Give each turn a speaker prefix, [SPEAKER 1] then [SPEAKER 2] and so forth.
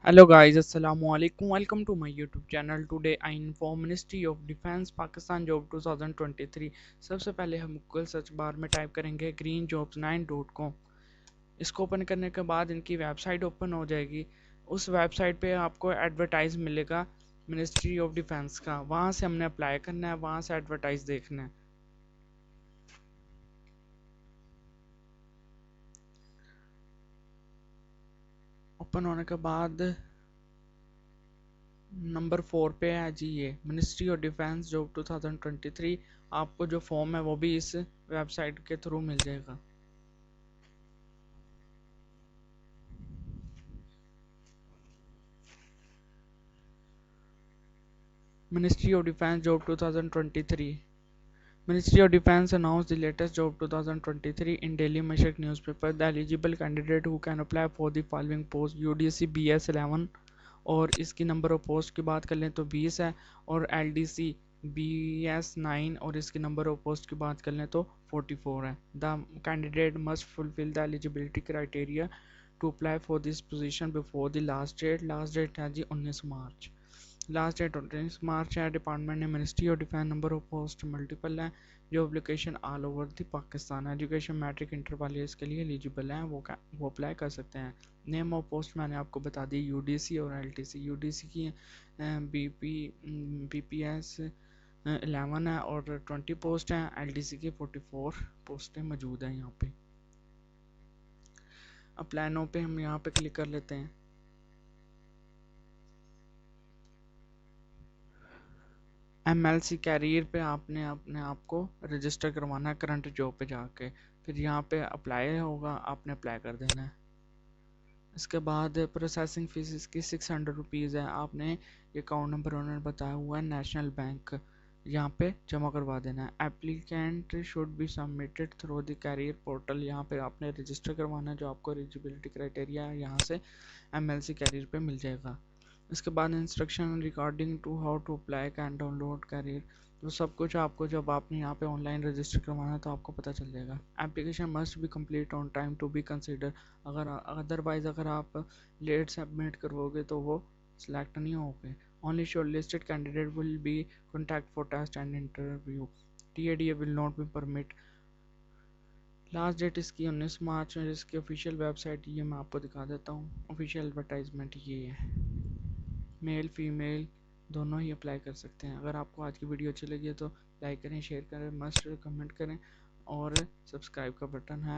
[SPEAKER 1] Hello guys, Assalamu alaikum. Welcome to my YouTube channel. Today I inform Ministry of Defense Pakistan Job 2023. सबसे पहले हम Google search bar में type करेंगे greenjobs9.com। इसको open करने के बाद इनकी वेबसाइट ओपन हो जाएगी। उस वेबसाइट पे आपको एडवर्टाइज मिलेगा मिनिस्ट्री ऑफ डिफेंस का। वहाँ से हमने अप्लाई करना है, वहाँ से एडवर्टाइज देखना है। ओपन होने के बाद नंबर 4 पे है जी, ये मिनिस्ट्री ऑफ डिफेंस जॉब 2023। आपको जो फॉर्म है वो भी इस वेबसाइट के थ्रू मिल जाएगा। Ministry of defence job 2023। Ministry of Defense announced the latest job 2023 in Daily Mashaq newspaper. The eligible candidate who can apply for the following post UDC BS11, और इसकी नंबर ऑफ पोस्ट की बात कर लें तो 20 है, और LDC BS9 और इसकी नंबर ऑफ पोस्ट की बात कर लें तो 44 है। The candidate must fulfil the eligibility criteria to apply for this position before the last date है जी 19 मार्च। लास्ट डेट 19 मार्च है। डिपार्टमेंट ने ministry of defence number of post multiple है। जो application all over the Pakistan education matric inter वाले इसके लिए eligible हैं, वो अप्लाई कर सकते हैं। नेम ऑफ पोस्ट मैंने आपको बता दी यूडीसी और एलटीसी। यूडीसी की बीपीएस 11 है और 20 पोस्ट हैं। एलटीसी की 44 पोस्टें मौजूद हैं यहाँ पे। अप्लाई नो पे हम यहाँ पे क्लिक कर लेते हैं। MLC कैरियर पे आपने अपने आप को रजिस्टर करवाना है करंट जॉब पे जाके। फिर यहाँ पे अप्लाई होगा, आपने अप्लाई कर देना है। इसके बाद प्रोसेसिंग फीस इसकी 600 रुपीज़ है। आपने अकाउंट नंबर उन्होंने बताया हुआ है नेशनल बैंक, यहाँ पे जमा करवा देना है। Applicant should be submitted through the career portal. यहाँ पे आपने रजिस्टर करवाना है। जो आपको एलिजिबिलिटी क्राइटेरिया है यहाँ से MLC कैरियर पे मिल जाएगा। इसके बाद instruction regarding to how to apply can download career, तो सब कुछ आपको जब आपने यहाँ पे ऑनलाइन रजिस्टर करवाना है तो आपको पता चल जाएगा। Application must be complete on time to be consider. अगर अदरवाइज अगर आप लेट सबमिट करवाओगे तो वो सिलेक्ट नहीं होगे। Only shortlisted candidate will be contact for test and interview. TADA will not be permit. Last date इसकी 19 मार्च है। इसकी ऑफिशियल वेबसाइट ये मैं आपको दिखा देता हूँ। ऑफिशियल एडवर्टाइजमेंट ये है। मेल फीमेल दोनों ही अप्लाई कर सकते हैं। अगर आपको आज की वीडियो अच्छी लगी है तो लाइक करें, शेयर करें, मस्ट कमेंट करें, और सब्सक्राइब का बटन है